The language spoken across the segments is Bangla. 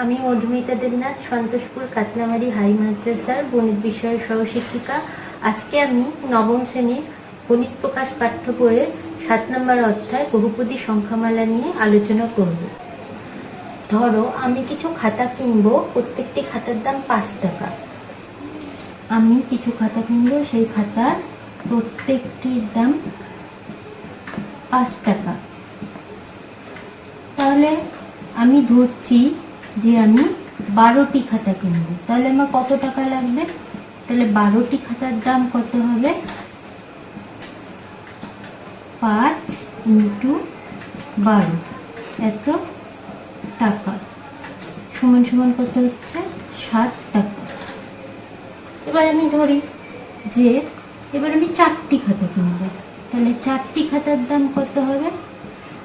আমি মধুমিতা দেবনাথ, সন্তোষপুর কাতলামারি হাই মাদ্রাসার গণিত বিষয়ের সহশিক্ষিকা। আজকে আমি নবম শ্রেণীর গণিত প্রকাশ পাঠ্য বইয়ের 7 নম্বর অধ্যায় বহুপদী সংখ্যামালা নিয়ে আলোচনা করব। ধরো আমি কিছু খাতা কিনবো, প্রত্যেকটি খাতার দাম 5 টাকা। আমি কিছু খাতা কিনবো, সেই খাতার প্রত্যেকটির দাম 5 টাকা। তাহলে আমি ধরছি যে আমি 12টি খাতা কিনবো, তাহলে আমার কত টাকা লাগবে? তাহলে 12টি খাতার দাম কত হবে? 5 × 12 এত টাকা সমান সমান কত হচ্ছে? 7 টাকা। এবার আমি ধরি যে এবার আমি 4টি খাতা কিনবো, তাহলে 4টি খাতার দাম কত হবে?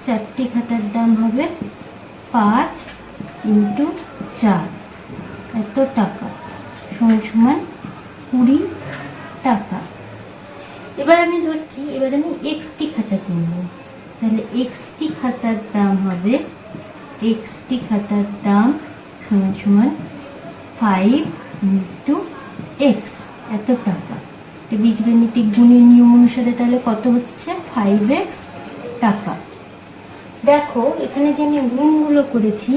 4টি খাতার দাম হবে 5 × 4 এত টাকা সমান সমান 20 টাকা। এবার আমি ধরছি এবার আমি xটি খাতা কিনবো, তাহলে xটি খাতার দাম হবে xটি খাতার দাম সমান সমান 5 × x এত টাকা। বীজগণিতিক গুণের নিয়ম অনুসারে তাহলে কত হচ্ছে? 5x টাকা। দেখো এখানে যে আমি গুণগুলো করেছি,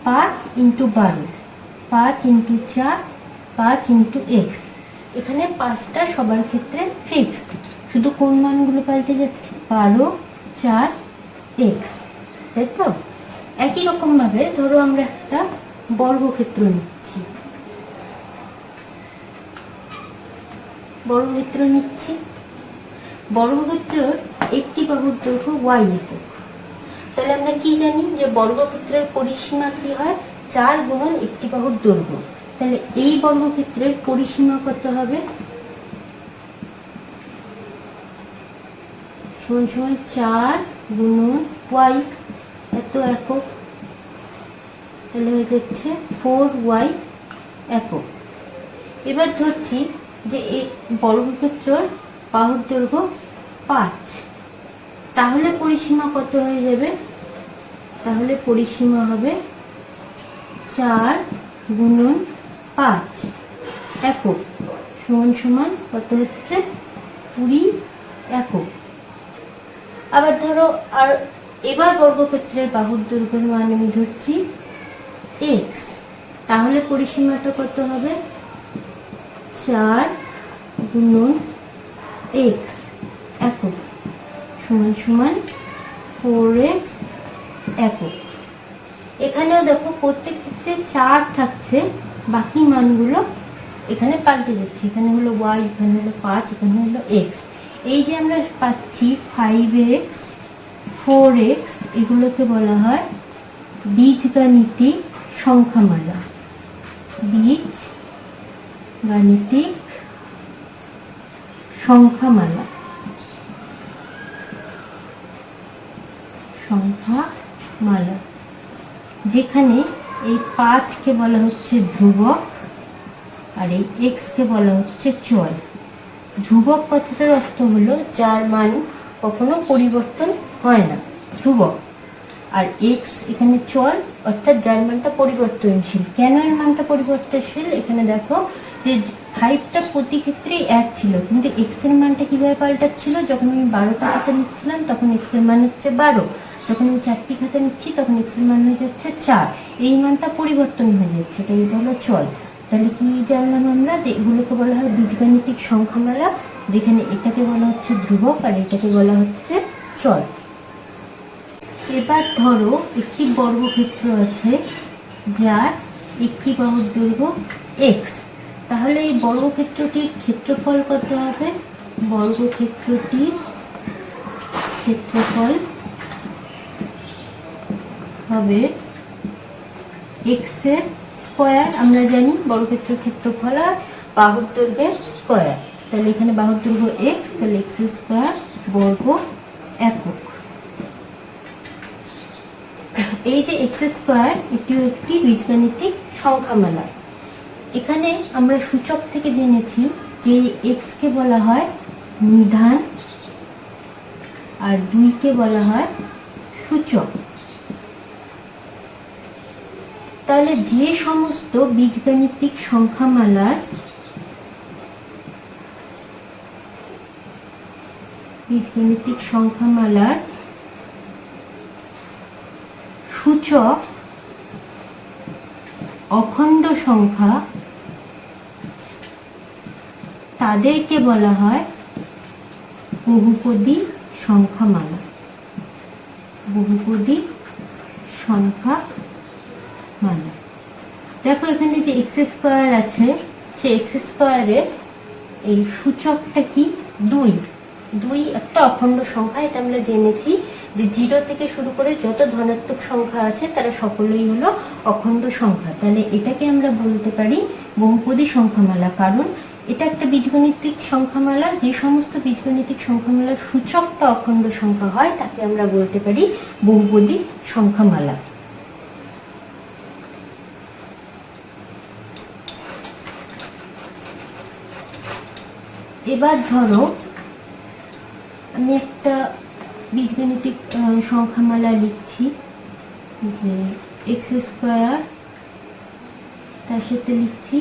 5 × 12, 5 × 4, 5 × x। এখানে 5টা সবার ক্ষেত্রে ফিক্সড, শুধু কোন মানগুলো পাল্টে যাচ্ছে? 12, 4, x, তাই তো? একই রকম ভাবে ধরো আমরা একটা বর্গক্ষেত্র নিচ্ছি, বর্গক্ষেত্রের একটি বাহুর দৈর্ঘ্য y একক। তাহলে আমরা কি জানি যে বর্গক্ষেত্রের পরিসীমা কি হয়? 4 × একটি বাহুর দৈর্ঘ্য। তাহলে এই বর্গক্ষেত্রের পরিসীমা কত হবে? সমান সমান 4 × y এত একক, তাহলে হয়ে যাচ্ছে 4y একক। এবার ধরছি যে এই বর্গক্ষেত্রের বাহুর দৈর্ঘ্য 5, তাহলে পরিসীমা কত হয়ে যাবে? তাহলে পরিসীমা হবে 4 × 5 একক সমান সমান কত হচ্ছে? 20 একক। আবার ধরো আর এবার বর্গক্ষেত্রের বাহুর দৈর্ঘ্যের মান আমি ধরছি x, তাহলে পরিসীমাটা কত হবে? 4 × x একক সমান সমান 4x একক। এখানেও দেখো প্রত্যেক ক্ষেত্রে 4 থাকছে, বাকি মানগুলো এখানে পাল্টে যাচ্ছে। এখানে হলো y, এখানে হলো 5, এখানে হলো x। এই যে আমরা পাচ্ছি 5x, 4x, এগুলোকে বলা হয় বীজগাণিতিক সংখ্যামালা। বীজগাণিতিক সংখ্যামালা, যেখানে এই 5কে বলা হচ্ছে ধ্রুবক আর এই x কে বলা হচ্ছে চল। ধ্রুবক কথাটার অর্থ হলো যার মান কখনো পরিবর্তন হয় না, ধ্রুবক। আর x এখানে চল, অর্থাৎ যার মানটা পরিবর্তনশীল। কেন এর মানটা পরিবর্তনশীল? এখানে দেখো যে 5টা প্রতি ক্ষেত্রেই 1 ছিল, কিন্তু x এর মানটা কিভাবে পাল্টাচ্ছিল? যখন আমি 12টা খাতা নিচ্ছিলাম তখন x এর মান হচ্ছে 12, যখন আমি 4টি খাতা নিচ্ছি তখন x এর মান হয়ে যাচ্ছে 4। এই মানটা পরিবর্তন হয়ে যাচ্ছে, তাই এটা হলো চল। তাহলে কি জানলাম আমরা? যে এগুলোকে বলা হয় বীজগাণিতিক সংখ্যামালা, যেখানে এটাকে বলা হচ্ছে ধ্রুবক আর এটাকে বলা হচ্ছে চল। এবার ধরো একটি বর্গক্ষেত্র আছে যার একটি বাহুর দৈর্ঘ্য x, তাহলে এই বর্গক্ষেত্রটির ক্ষেত্রফল কত হবে? বর্গক্ষেত্রটির ক্ষেত্রফল হবে x এর স্কয়ার। আমরা জানি বর্গক্ষেত্রের ক্ষেত্রফল আর বাহুর দৈর্ঘ্যের স্কয়ার। তাহলে এখানে বাহুর দৈর্ঘ্য x, তাহলে x এর স্কয়ার বর্গ একক। এই যে x স্কয়ার, এটিও একটি বীজগাণিতিক সংখ্যামালা। এখানে আমরা সূচক থেকে জেনেছি যে x কে বলা হয় নিধান আর 2 কে বলা হয় সূচক। তাহলে যে সমস্ত বীজগাণিতিক সংখ্যামালার সূচক অখণ্ড সংখ্যা তাদেরকে বলা হয় বহুপদী সংখ্যামালা। দেখো এখানে যে এক্স স্কোয়ার আছে, সেই এক্স স্কোয়ারের এই সূচকটা কি? 2। 2 একটা অখণ্ড সংখ্যা, এটা আমরা জেনেছি যে 0 থেকে শুরু করে যত ধনাত্মক সংখ্যা আছে তারা সকলেই হলো অখণ্ড সংখ্যা। তাহলে এটাকে আমরা বলতে পারি বহুপদী সংখ্যামালা, কারণ এটা একটা বীজগণিতিক সংখ্যামালা। যে সমস্ত বীজগণিতিক সংখ্যামালার সূচকটা অখণ্ড সংখ্যা হয় তাকে আমরা বলতে পারি বহুপদী সংখ্যামালা। এবার ধরো আমি একটা বীজগণিতিক সংখ্যামালা লিখছি যে এক্স স্কোয়ার, তার সাথে লিখছি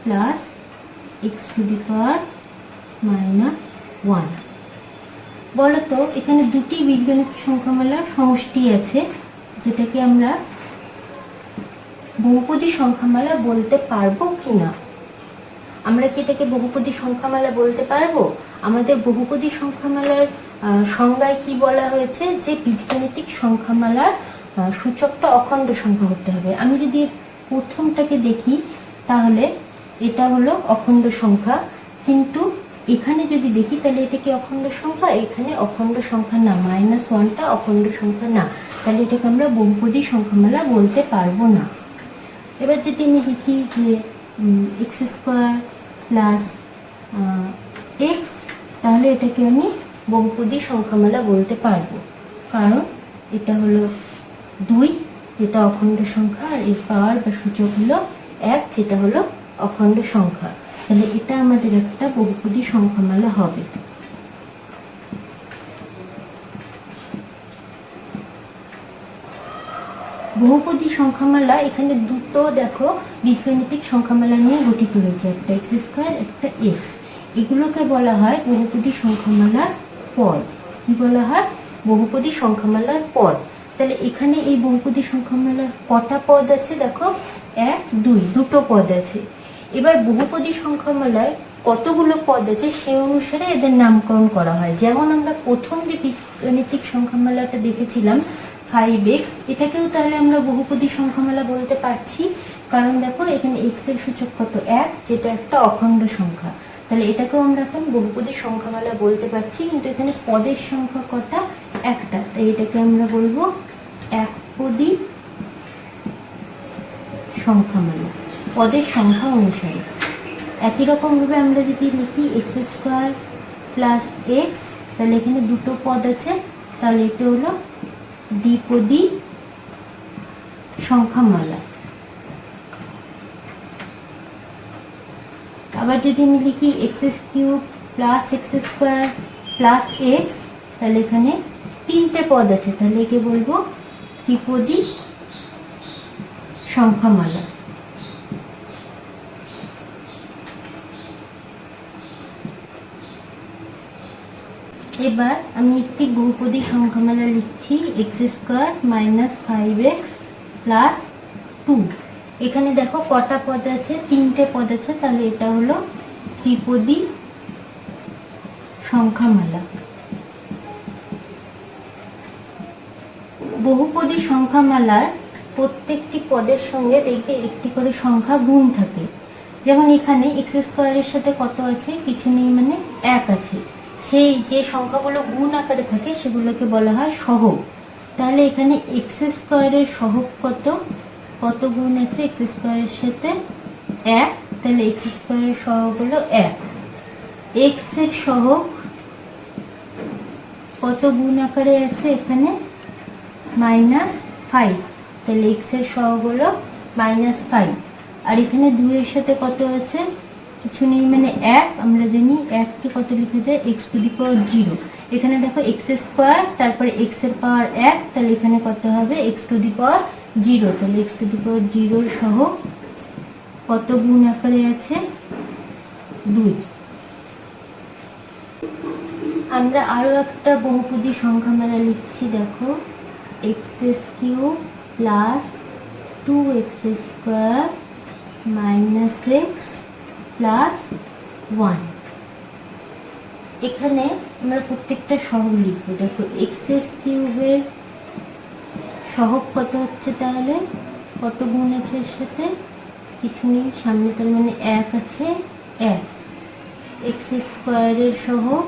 plus x to the power -1। বলতো এখানে দুটি বীজগণিতিক সংখ্যামালার সমষ্টি আছে, যেটাকে আমরা বহুপদী সংখ্যামালা বলতে পারবো কিনা? আমরা কি এটাকে বহুপদী সংখ্যামালা বলতে পারবো? আমাদের বহুপদী সংখ্যামালার সংজ্ঞায় কি বলা হয়েছে? যে বীজগণিতিক সংখ্যামালার সূচকটা অখণ্ড সংখ্যা হতে হবে। আমি যদি প্রথমটাকে দেখি তাহলে এটা হলো অখণ্ড সংখ্যা, কিন্তু এখানে যদি দেখি তাহলে এটা কি অখণ্ড সংখ্যা? এখানে অখণ্ড সংখ্যা না, -1টা অখণ্ড সংখ্যা না, তাহলে এটাকে আমরা বহুপদী সংখ্যামালা বলতে পারবো না। এবার যদি আমি দেখি যে এক্স স্কোয়ার প্লাস এক্স, তাহলে এটাকে আমি বহুপদী সংখ্যামালা বলতে পারবো, কারণ এটা হলো 2 যেটা অখণ্ড সংখ্যা, আর এর পাওয়ার বা সূচক হলো 1 যেটা হলো অখণ্ড সংখ্যা। তাহলে এটা আমাদের একটা বহুপদী সংখ্যামালা হবে। বহুপদী সংখ্যামালা এখানে দুটো দেখো বীজগণিতিক সংখ্যামালা নিয়ে গঠিত হয়েছে, একটা এক্স স্কোয়ার, একটা এক্স। এগুলোকে বলা হয় বহুপদী সংখ্যামালার পদ। কি বলা হয়? বহুপদী সংখ্যামালার পদ। তাহলে এখানে এই বহুপদী সংখ্যামালার কটা পদ আছে? দেখো 1, 2, দুটো পদ আছে। এবার বহুপদী সংখ্যামালায় কতগুলো পদ আছে সেই অনুসারে এদের নামকরণ করা হয়। যেমন আমরা প্রথম যে বীজগণিতিক সংখ্যামালাটা দেখেছিলাম 5x, এটাকেও তাহলে আমরা বহুপদী সংখ্যামালা বলতে পারছি, কারণ দেখো এখানে x এর সূচক কত? 1, যেটা একটা অখণ্ড সংখ্যা। তাহলে এটাকেও আমরা এখন বহুপদী সংখ্যামালা বলতে পারছি, কিন্তু এখানে পদের সংখ্যা কটা? একটা, তাই এটাকে আমরা বলবো একপদী সংখ্যামালা, পদের সংখ্যা অনুসারে। একই রকম ভাবে আমরা যদি লিখি এক্স স্কোয়ার প্লাস এক্স, তাহলে এখানে দুটো পদ আছে, তাহলে এটা হলো দ্বিপদী সংখ্যামালা। আবার যদি আমি লিখি x cube plus x square plus x, তাহলে এখানে 3টে পদ আছে, তাহলে একে বলবো ত্রিপদী সংখ্যামালা। এবার আমি একটি বহুপদী সংখ্যামালা লিখছি এক্স স্কোয়ার -5x প্লাস 2। এখানে দেখো কটা পদ আছে? 3টে পদ আছে, তাহলে এটা হলো ত্রিপদী সংখ্যামালা। বহুপদী সংখ্যামালার প্রত্যেকটি পদের সঙ্গে দেখবে একটি করে সংখ্যা গুণ থাকে। যেমন এখানে এক্স স্কোয়ারের সাথে কত আছে? কিছু নেই, মানে 1 আছে। সেই যে সংখ্যাগুলো গুণ আকারে থাকে সেগুলোকে বলা হয় সহগ। তাহলে এখানে এক্স স্কোয়ারের সহগ কত? কত গুণ আছে এক্স স্কোয়ারের সাথে? 1, তাহলে এক্স স্কোয়ারের সহগ হলো 1। এক্স এর সহগ কত গুণ আকারে আছে? এখানে -5, তাহলে এক্স এর সহগ হলো -5। আর এখানে 2 এর সাথে কত আছে? কিছু নেই, মানে 1। আমরা জানি 1 কে কত লিখা যায়? x টু দি পাওয়ার 0। এখানে দেখো এক্স স্কোয়ার, তারপরে এক্স এর পাওয়ার 1, তাহলে এখানে কত হবে? x two the power zero, তাহলে এক্স টু দি পাওয়ার জিরোর সহগ কত গুণ আকারে আছে? 2। আমরা আরো একটা বহুপদী সংখ্যামালা লিখছি, দেখো x cube plus 2x square minus x plus 1। এখানে আমরা প্রত্যেকটা সহগ লিখবো। দেখো এক্স কিউবের সহগ কত হচ্ছে, তাহলে কত গুণ আছে এর সাথে? কিছু নেই, সামনে তার মানে 1 আছে, 1। এক্স স্কোয়ারের সহগ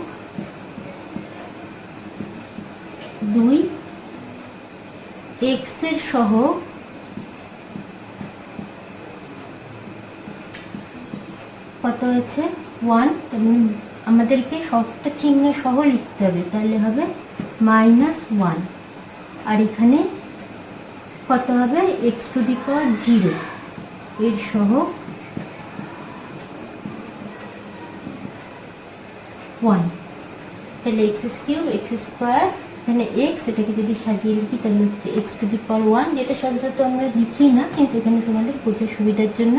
2, এক্স এর সহগ কত আছে? 1। তার মানে আমাদেরকে সবটা চিহ্ন সহ লিখতে হবে, তাহলে হবে -1। আর এখানে কত হবে? এক্স টু দি পাওয়ার 0 এর সহগ 1। তাহলে এক্স কিউব এক্স স্কোয়ার, এখানে এক্স, এটাকে যদি সাজিয়ে লিখি তাহলে হচ্ছে এক্স টু দি পাওয়ার 1, যেটা সাধারণত আমরা লিখি না, কিন্তু এখানে তোমাদের বোঝার সুবিধার জন্য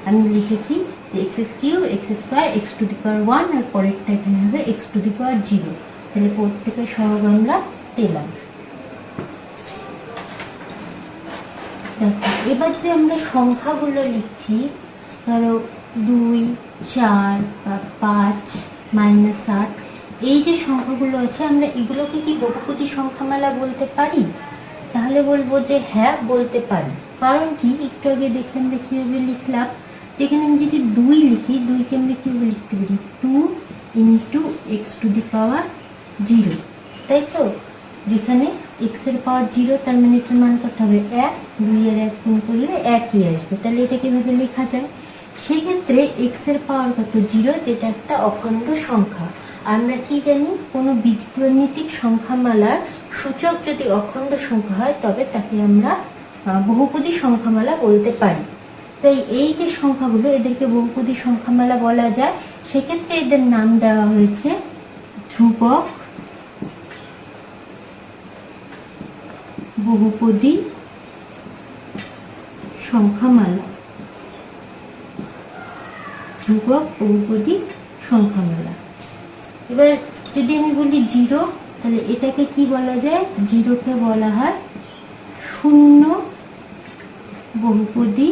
আমি লিখেছি যে x cube x square x to the power 1, আর পরেরটা এখানে হবে এক্স টু দি পাওয়ার 0। তাহলে প্রত্যেকের সহগ আমরা পেলাম। দেখো এবার যে আমরা সংখ্যাগুলো লিখছি, ধরো 2, 4 বা 5, -8, এই যে সংখ্যাগুলো আছে আমরা এগুলোকে কি বহুপদী সংখ্যামালা বলতে পারি? তাহলে বলবো যে হ্যাঁ বলতে পারি। কারণ কি, একটু আগে দেখলাম যে কিভাবে লিখলাম, যেখানে আমি যদি 2 লিখি, 2কে আমরা কিভাবে লিখতে পারি? 2 ইন্টু এক্স টু দি পাওয়ার 0, তাই তো? যেখানে এক্স এর পাওয়ার 0, তার মানে এটার মান কত হবে? 1। 2 আর 1 গুণ করলে 1ই আসবে। তাহলে এটা কিভাবে লেখা যায়? সেক্ষেত্রে এক্স এর পাওয়ার কত? 0, যেটা একটা অখণ্ড সংখ্যা। আমরা কি জানি, কোনো বীজগণিতিক সংখ্যামালার সূচক যদি অখণ্ড সংখ্যা হয় তবে তাকে আমরা বহুপদী সংখ্যামালা বলতে পারি। তাই এই যে সংখ্যাগুলো, এদেরকে বহুপদী সংখ্যামালা বলা যায়। সেক্ষেত্রে এদের নাম দেওয়া হয়েছে ধ্রুবক বহুপদী সংখ্যামালা। ধ্রুবক বহুপদী সংখ্যামালা। এবার যদি আমি বলি 0, তাহলে এটাকে কি বলা যায়? 0কে বলা হয় শূন্য বহুপদী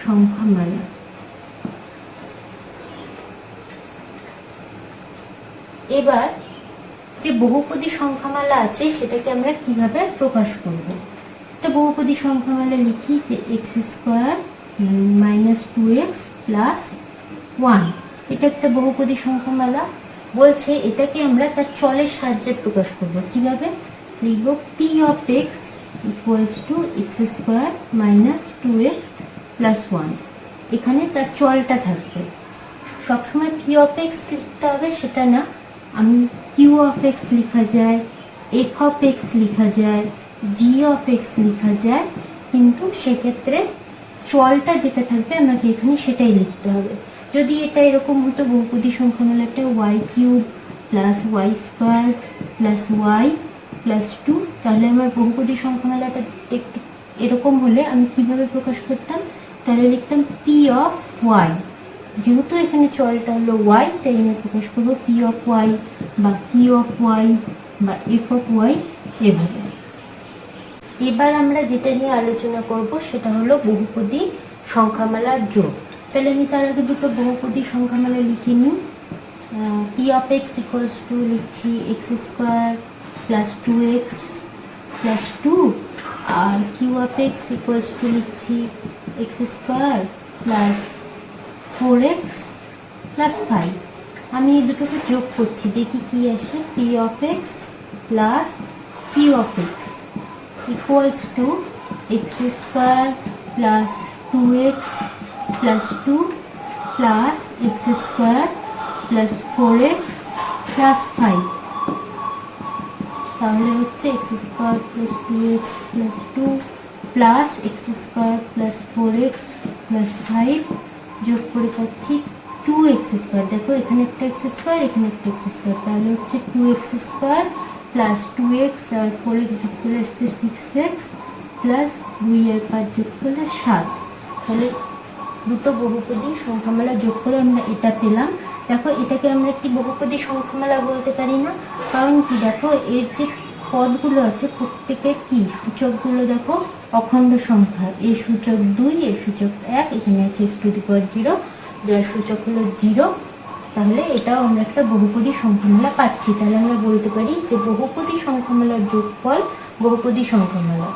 সংখ্যামালা। এবার যে বহুপদী সংখ্যামালা আছে সেটাকে আমরা কিভাবে প্রকাশ করব? একটা বহুপদী সংখ্যামালা লিখি যে x square minus 2x plus 1, এটা একটা বহুপদী সংখ্যামালা। বলছে এটাকে আমরা তার চলের সাহায্যে প্রকাশ করব। কিভাবে লিখব? P of x equals to x square minus 2x plus 1। এখানে তার চলটা থাকবে। সবসময় পি অফ এক্স লিখতে হবে সেটা না, আমি কিউ অফ এক্স লেখা যায়, এফ অফ এক্স লেখা যায়, জি অফ এক্স লেখা যায়, কিন্তু সেক্ষেত্রে চলটা যেটা থাকবে আমাকে এখানে সেটাই লিখতে হবে। যদি এটা এরকম হতো বহুপদী সংখ্যামালাটা y cube plus y square plus y plus 2, তাহলে আমার বহুপদী সংখ্যামালাটা দেখতে এরকম হলে আমি কিভাবে প্রকাশ করতাম? তাহলে লিখতাম পি অফ ওয়াই। যেহেতু এখানে চলটা হলো ওয়াই, তাই আমি প্রকাশ করবো পি অফ ওয়াই বা কিউ অফ ওয়াই বা এফ অফ ওয়াই, এভাবে। এবার আমরা যেটা নিয়ে আলোচনা করব সেটা হলো বহুপদী সংখ্যামালার যোগ। তাহলে আমি তার আগে দুটো বহুপদী সংখ্যামালা লিখে নিই। P of x equals to লিখছি x square plus 2x plus 2, আর Q of x equals to লিখছি x square plus 4x plus 5। আমি এই দুটোকে যোগ করছি, দেখি কি আসে। P of x plus Q of x equals to x square plus 2x plus 2 plus x square plus 4x plus 5, তাহলে হচ্ছে x square plus 2x plus 2 plus x square plus 4x plus 5 যোগ করে পাচ্ছি 2x square। দেখো এখানে একটা x square, এখানে একটা x square, তাহলে হচ্ছে 2x square প্লাস 2x আর 4x যোগ করলে আসছে 6x প্লাস 2 আর 5 যোগ করলে 7। তাহলে দুটো বহুপদী সংখ্যামালা যোগ করে আমরা এটা পেলাম। দেখো এটাকে আমরা একটি বহুপদী সংখ্যামালা বলতে পারি না, কারণ কি দেখো এর যে পদগুলো আছে প্রত্যেকের কি সূচকগুলো দেখো অখণ্ড সংখ্যা, এর সূচক 2, এর সূচক 1, এখানে আছে x⁻0 যার সূচক হলো 0। তাহলে এটাও আমরা একটা বহুপদী সংখ্যামালা পাচ্ছি। তাহলে আমরা বলতে পারি যে বহুপদী সংখ্যামালার যোগফল বহুপদী সংখ্যামালা।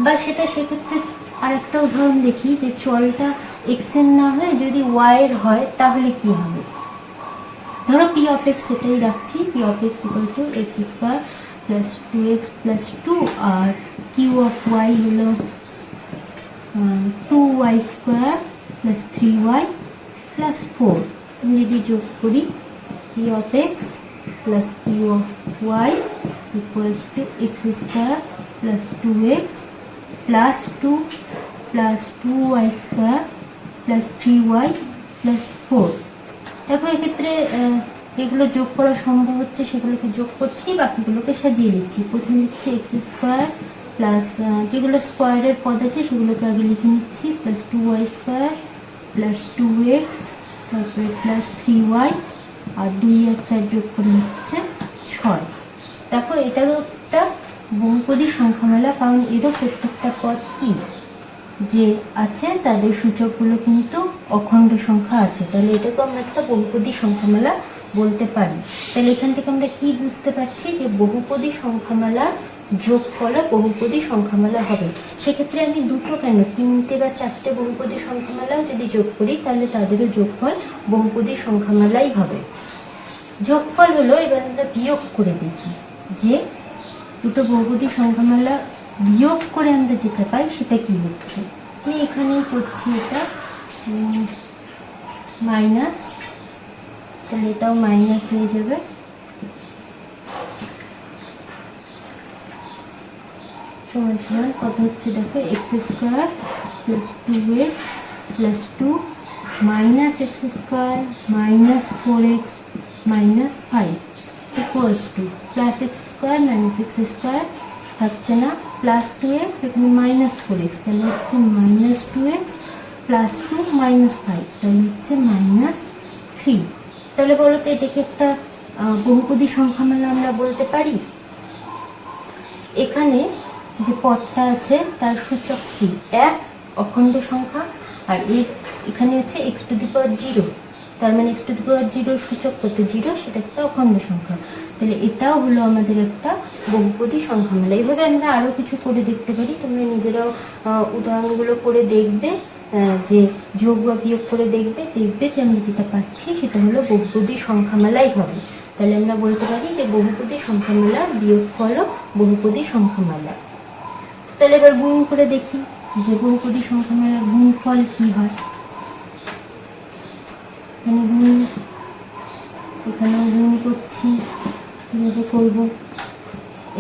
বা সেক্ষেত্রে আরেকটা উদাহরণ দেখি যে চলটা এক্স এর না হয়ে যদি ওয়াই এর হয় তাহলে কি হবে। ধরো পি অফ এক্স সেটাই রাখছি, P of x equal to x square plus 2x plus 2 আর কিউ অফ ওয়াই হলো 2y square plus 3y plus 4। আমি যদি যোগ করি P of x plus Q of Y equals to x square plus 2x plus 2 plus 2y square plus 3y plus 4। দেখো এক্ষেত্রে যেগুলো যোগ করা সম্ভব হচ্ছে সেগুলোকে যোগ করছি, বাকিগুলোকে সাজিয়ে দিচ্ছি। প্রথমে লিখছি এক্স স্কোয়ার প্লাস যেগুলো স্কোয়ারের পদ আছে সেগুলোকে আগে লিখে নিচ্ছি, plus 2y square plus 2x তারপরে প্লাস 3y আর 2 আর 4 যোগ করে হচ্ছে 6। দেখো এটা একটা বহুপদী সংখ্যামালা, কারণ এরও প্রত্যেকটা পদ কি যে আছে তাদের সূচকগুলো কিন্তু অখণ্ড সংখ্যা আছে। তাহলে এটাকে আমরা একটা বহুপদী সংখ্যামালা বলতে পারি। তাহলে এখান থেকে আমরা কি বুঝতে পারছি যে বহুপদী সংখ্যামালার যোগফল বহুপদী সংখ্যামালা হবে। সেক্ষেত্রে আমি দুটো কেন 3টে বা 4টে বহুপদী সংখ্যামালাও যদি যোগ করি তাহলে তাদেরও যোগফল বহুপদী সংখ্যামালাই হবে। যোগফল হলো, এবার আমরা বিয়োগ করে দেখি যে দুটো বহুপদী সংখ্যামালা বিয়োগ করে আমরা যেটা পাই সেটা কি হচ্ছে। আমি এখানেই করছি এটা মাইনাস, তাহলে এটাও মাইনাস হয়ে যাবে। সমান সমান কত হচ্ছে দেখো x square plus 2x plus 2 minus x square minus 4x minus 5 equals to plus x square minus x square থাকছে না, প্লাস 2x এখানে মাইনাস 4x, তাহলে হচ্ছে মাইনাস 2x প্লাস 2 মাইনাস 5, তাহলে হচ্ছে মাইনাস 3। তাহলে বলো তো এটাকে একটা বহুপদী সংখ্যামালা আমরা বলতে পারি। এখানে যে পদটা আছে তার সূচক কি 1 অখণ্ড সংখ্যা, আর এখানে হচ্ছে x⁻0, তার মানে x⁻0 সূচক কত 0, সেটা একটা অখণ্ড সংখ্যা। তাহলে এটাও হলো আমাদের একটা বহুপদী সংখ্যামালা। এইভাবে আমরা আরও কিছু করে দেখতে পারি, তোমরা নিজেরাও উদাহরণগুলো করে দেখবে, যে যোগ বা বিয়োগ করে দেখবে যে আমরা যেটা পাচ্ছি সেটা হলো বহুপদী সংখ্যামালাই হবে। তাহলে আমরা বলতে পারি যে বহুপদী সংখ্যামালা বিয়োগফল বহুপদী সংখ্যামালা। তাহলে এবার গুণ করে দেখি যে বহুপদী সংখ্যামালার গুণফল কি হয়। এখানে গুণ করছি, কীভাবে করবো,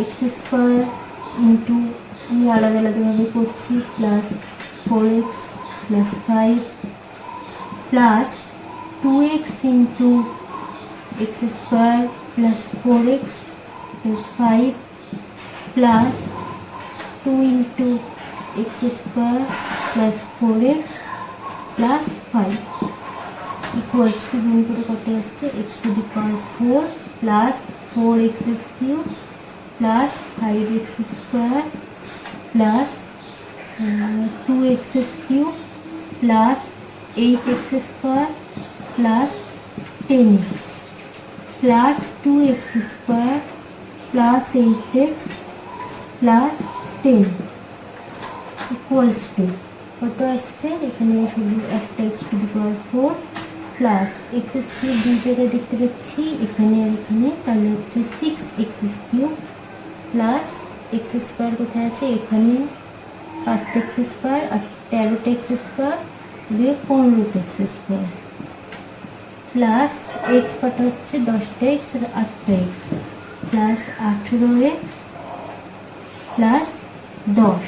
এক্স স্কোয়ার ইন্টু আমি আলাদা আলাদাভাবে করছি plus 4x plus 5 plus 2x into x square plus 4x plus 5 plus 2 into x square plus 4x plus 5 equals to গুণ করে কত আসছে x⁴ plus 4x³ plus 5x square plus 2x³ plus 8x square plus 10x plus 2x square plus 8x plus 10 equals to কত আসছে, এখানে শুধু একটা x⁴ প্লাস x³ দুই জায়গায় দেখতে পাচ্ছি এখানে আর এখানে, তাহলে হচ্ছে 6x³ প্লাস x স্কোয়ার কোথায় আছে এখানে 5x স্কোয়ার আর 13x স্কোয়ার দিয়ে 15x স্কোয়ার প্লাস x কটা হচ্ছে 10x আর 8x প্লাস 18x প্লাস 10।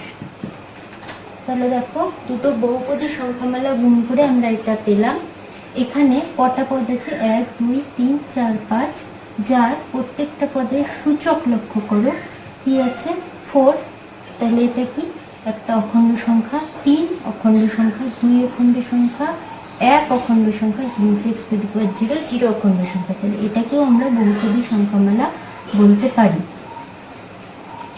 তাহলে দেখো দুটো বহুপদী সংখ্যামালা গুণ করে আমরা এটা পেলাম। এখানে কটা পদ আছে 1 2 3 4 5 যার প্রত্যেকটা পদের সূচক লক্ষ্য করো কি আছে 4। তাহলে এটা কি একটা অখণ্ড সংখ্যা, 3 অখণ্ড সংখ্যা, 2 অখণ্ড সংখ্যা, 1 অখণ্ড সংখ্যা, নিচে x টু দি পাওয়ার 0 0 অখণ্ড সংখ্যা। তাহলে এটাকেও আমরা বহুপদী সংখ্যামালা বলতে পারি।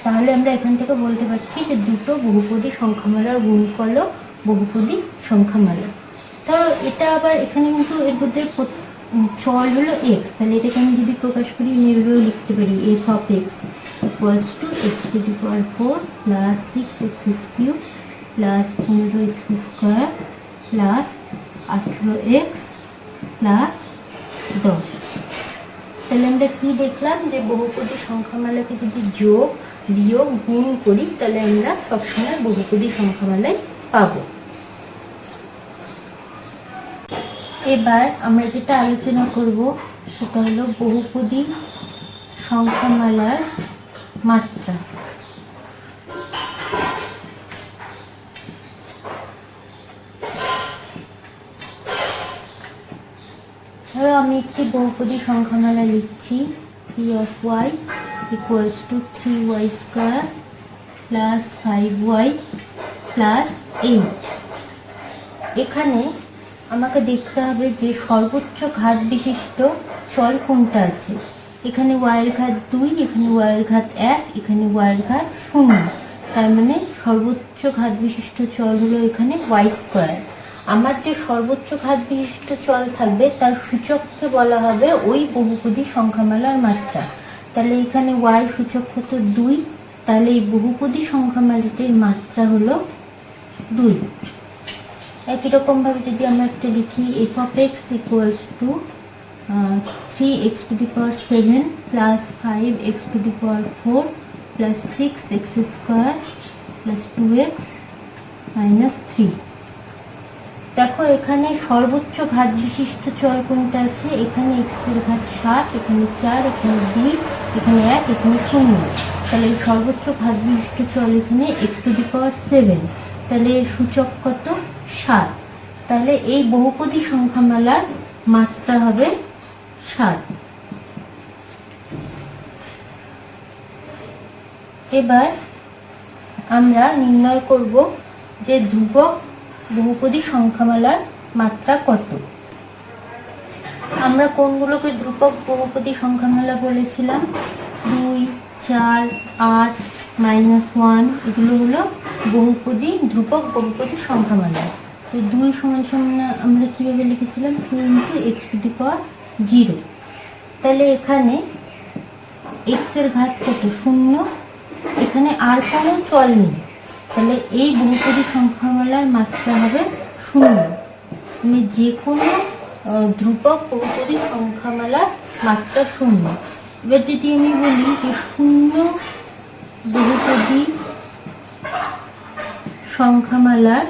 তাহলে আমরা এখান থেকে বলতে পারছি যে দুটো বহুপদী সংখ্যামালার গুণফল বহুপদী সংখ্যামালা। ধরো এটা আবার এখানে কিন্তু এর মধ্যে চল হলো x, তাহলে এটাকে আমি যদি প্রকাশ করি এভাবেও লিখতে পারি f of x equals to x to the power 4 plus 6x cube plus 15x square plus 18x plus 10। তাহলে আমরা কি দেখলাম যে বহুপদী সংখ্যামালাকে যদি যোগ বিয়োগ গুণ করি তাহলে আমরা সবসময় বহুপদী সংখ্যামালাই পাবো। এবার আমরা যেটা আলোচনা করব সেটা হলো বহুপদী সংখ্যামালার মাত্রা। ধরো আমি একটি বহুপদী সংখ্যামালা লিখছি p of y equals to 3y square plus 5y plus 8। এখানে আমাকে দেখতে হবে যে সর্বোচ্চ ঘাত বিশিষ্ট চল কোনটা আছে। এখানে y এর ঘাত 2, এখানে y এর ঘাত 1, এখানে y এর ঘাত 0। তার মানে সর্বোচ্চ ঘাত বিশিষ্ট চল হলো এখানে y স্কয়ার। আমার যে সর্বোচ্চ ঘাত বিশিষ্ট চল থাকবে তার সূচককে বলা হবে ওই বহুপদী সংখ্যামালার মাত্রা। তাহলে এখানে y সূচক কত 2, তাহলে এই বহুপদী সংখ্যামালাটির মাত্রা হলো 2। একই রকম ভাবে যদি আমরা একটা লিখি f of x equals to 3x to the power 7 plus 5x to the power 4 plus 6x square plus 2x minus 3। দেখো এখানে সর্বোচ্চ ঘাত বিশিষ্ট চল কোনটা আছে। এখানে x এর ঘাত 7, এখানে 4, এখানে 2, এখানে 1, এখানে 0। তাহলে সর্বোচ্চ ঘাত বিশিষ্ট চল এখানে x to the power 7। তাহলে এর সূচক কত 7। তাহলে এই বহুপদী সংখ্যামালার মাত্রা হবে 7। এবার আমরা নির্ণয় করব যে ধ্রুবক বহুপদী সংখ্যামালার মাত্রা কত। আমরা কোনগুলোকে ধ্রুবক বহুপদী সংখ্যামালা বলেছিলাম 2, 4, 8, -1 এগুলো হলো বহুপদী ধ্রুবক বহুপদী সংখ্যামালা। 2 সমান সমান আমরা কিভাবে লিখেছিলাম 2 × x টু দি পাওয়ার 0। তাহলে এখানে x এর ঘাত কত 0, এখানে আর কোনো চল নেই, তাহলে এই বহুপদী সংখ্যামালার মাত্রা হবে 0। মানে যে কোনো ধ্রুবক বহুপদী সংখ্যামালার মাত্রা 0। এবার যদি আমি বলি যে 0 বহুপদী সংখ্যামালার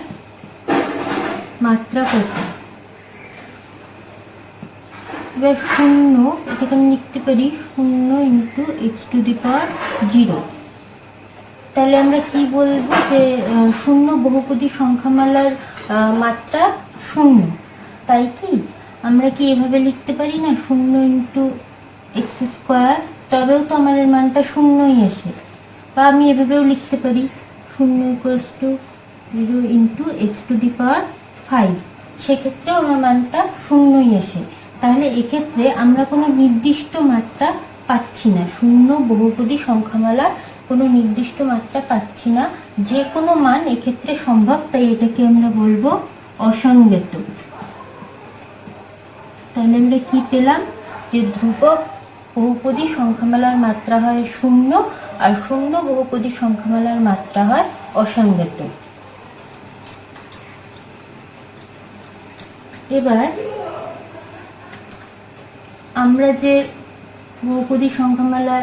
মাত্রা কত। এবার 0 এটাকে আমি লিখতে পারি 0 × x টু দি পাওয়ার 0। তাহলে আমরা কি বলবো যে 0 বহুপদী সংখ্যামালার মাত্রা 0। তাই কি আমরা কি এভাবে লিখতে পারি না 0 × x স্কয়ার, তবেও তো আমার এর মানটা 0ই আসে। বা আমি এভাবেও লিখতে পারি 0 = 0 × x টু দি পাওয়ার 5, সেক্ষেত্রেও আমার মানটা 0ই আসে। তাহলে এক্ষেত্রে আমরা কোনো নির্দিষ্ট মাত্রা পাচ্ছি না, 0 বহুপদী সংখ্যামালার কোনো নির্দিষ্ট মাত্রা পাচ্ছি না, যে কোনো মান এক্ষেত্রে সম্ভব। তাই এটাকে আমরা বলবো অসংজ্ঞাত। তাহলে আমরা কি পেলাম যে ধ্রুবক বহুপদী সংখ্যামালার মাত্রা হয় 0 আর 0 বহুপদী সংখ্যামালার মাত্রা হয় অসংজ্ঞাত। এবার আমরা যে বহুপদী সংখ্যামালা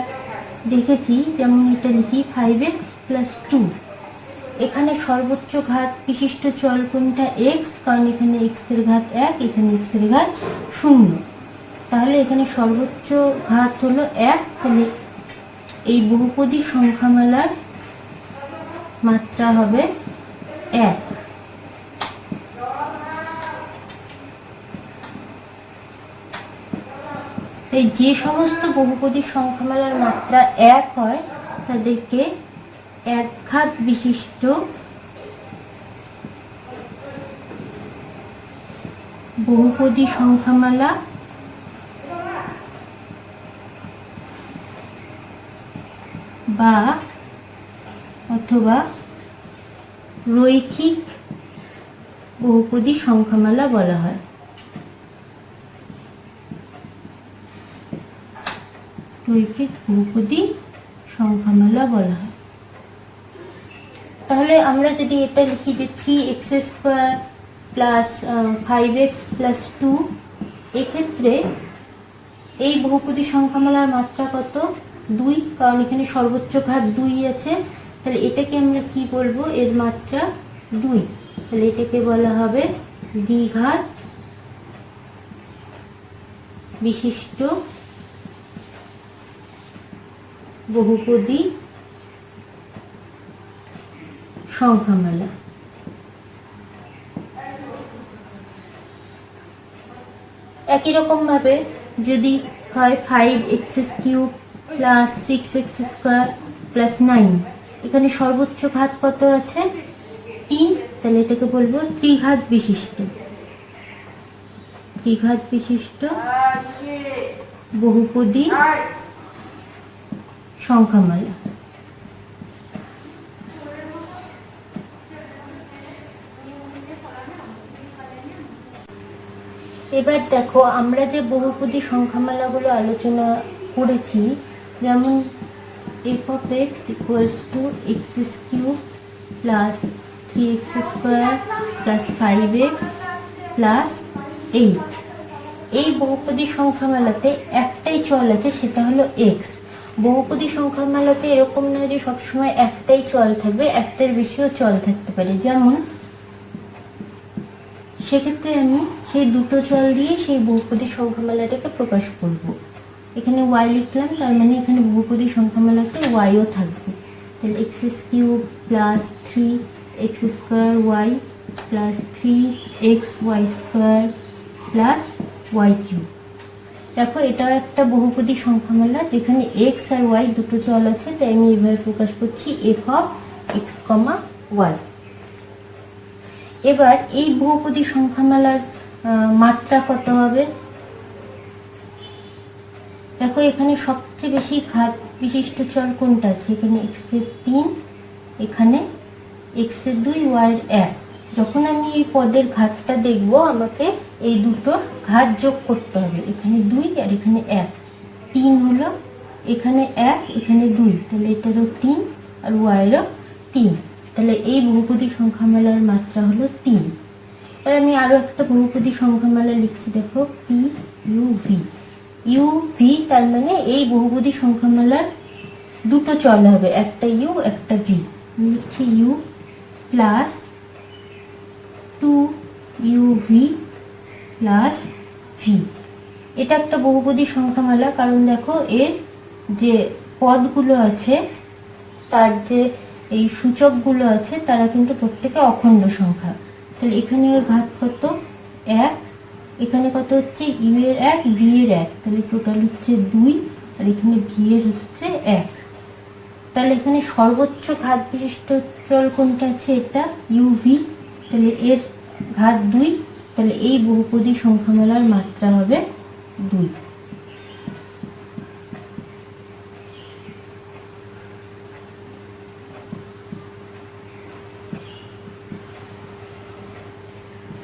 দেখেছি, যেমন এটা লিখি 5x + 2। এখানে সর্বোচ্চ ঘাত বিশিষ্ট চল কোনটা x, কারণ এখানে x এর ঘাত 1, এখানে x এর ঘাত 0। তাহলে এখানে সর্বোচ্চ ঘাত হলো 1। তাহলে এই বহুপদী সংখ্যামালার মাত্রা হবে 1। এই যে সমস্ত বহুপদীর সংখ্যামালার মাত্রা 1 হয় তাদেরকে এক ঘাত বিশিষ্ট বহুপদী সংখ্যামালা বা অথবা রৈখিক বহুপদী সংখ্যামালা বলা হয়। রৈখিক বহুপদী সংখ্যামালা বলা হয়। তাহলে আমরা যদি এটা লিখি যে 3x² প্লাস 5x প্লাস 2, এক্ষেত্রে এই বহুপদী সংখ্যামালার মাত্রা কত? 2, কারণ এখানে সর্বোচ্চ ঘাত 2 আছে। তাহলে এটাকে আমরা কি বলবো? এর মাত্রা 2, তাহলে এটাকে বলা হবে দ্বিঘাত বিশিষ্ট বহুপদী সংখ্যামালা। একই রকম ভাবে যদি হয় 5x³ প্লাস 6x² প্লাস 9, এখানে সর্বোচ্চ ঘাত কত আছে? 3, তাহলে এটাকে বলবো ত্রিঘাত বিশিষ্ট বহুপদী সংখ্যামালা। এবার দেখো আমরা যে বহুপদী সংখ্যামালাগুলো আলোচনা করেছি, যেমন f(x) = x³ plus 3x² plus 5x plus 8, এই বহুপদী সংখ্যামালাতে একটাই চল আছে, সেটা হলো x। বহুপদী সংখ্যামালাতে এরকম নয় যে সবসময় একটাই চল থাকবে, একটার বেশিও চল থাকতে পারে। যেমন সেক্ষেত্রে আমি সেই দুটো চল দিয়ে সেই বহুপদী সংখ্যামালাটাকে প্রকাশ করব। এখানে y লিখলাম, তার মানে এখানে বহুপদী সংখ্যামালাতে yও থাকবে। তাহলে x³ plus 3x² plus 3xy² plus y³ দেখো এটাও একটা বহুপদী সংখ্যামালা যেখানে x আর y দুটো চল আছে, তাই আমি এভাবে প্রকাশ করছি f(x, y)। এবার এই বহুপদী সংখ্যামালার মাত্রা কত হবে? দেখো এখানে সবচেয়ে বেশি ঘাত বিশিষ্ট চল কোনটা আছে? এখানে x3, এখানে x2, y1। যখন আমি এই পদের ঘাতটা দেখব, আমাকে এই দুটোর ঘাত যোগ করতে হবে। এখানে 2 আর এখানে 1, 3 হলো, এখানে 1 এখানে 2, তাহলে এটারও 3 আর y-এরও 3, তাহলে এই বহুপদী সংখ্যামালার মাত্রা হলো 3। এবার আমি আরো একটা বহুপদী সংখ্যামালা লিখছি, দেখো PUV। UV তার মানে এই বহুপদী সংখ্যামালার দুটো চল হবে, একটা u একটা v। আমি লিখছি u plus 2uv plus v। এটা একটা বহুপদী সংখ্যামালা, কারণ দেখো এর যে পদগুলো আছে, তার যে এই সূচকগুলো আছে, তারা কিন্তু প্রত্যেকে অখণ্ড সংখ্যা। তাহলে এখানে এর ঘাত কত? 1, এখানে কত হচ্ছে? u এর 1, v এর 1, তাহলে টোটাল হচ্ছে 2, আর এখানে v এর হচ্ছে 1। তাহলে এখানে সর্বোচ্চ ঘাত বিশিষ্ট চল কোনটা আছে? এটা uv, তাহলে এর ঘাত 2, তাহলে এই বহুপদী সংখ্যামালার মাত্রা হবে 2।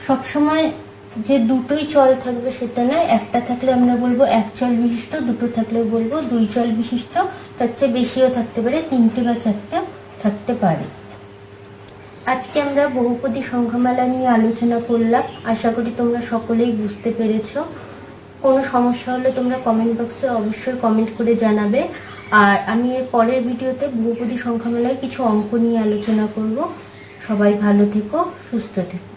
সবসময় যে দুটোই চল থাকবে সেটা নয়, একটা থাকলে আমরা বলবো এক চল বিশিষ্ট, দুটো থাকলে বলবো 2 চল বিশিষ্ট, তার চেয়ে বেশিও থাকতে পারে, 3টে বা 4টে থাকতে পারে। আজকে আমরা বহুপদী সংখ্যামালা নিয়ে আলোচনা করলাম। আশা করি তোমরা সকলেই বুঝতে পেরেছো। কোনো সমস্যা হলে তোমরা কমেন্ট বক্সে অবশ্যই কমেন্ট করে জানাবে। আর আমি এর পরের ভিডিওতে বহুপদী সংখ্যামালার কিছু অঙ্ক নিয়ে আলোচনা করব। সবাই ভালো থেকো, সুস্থ থেকো।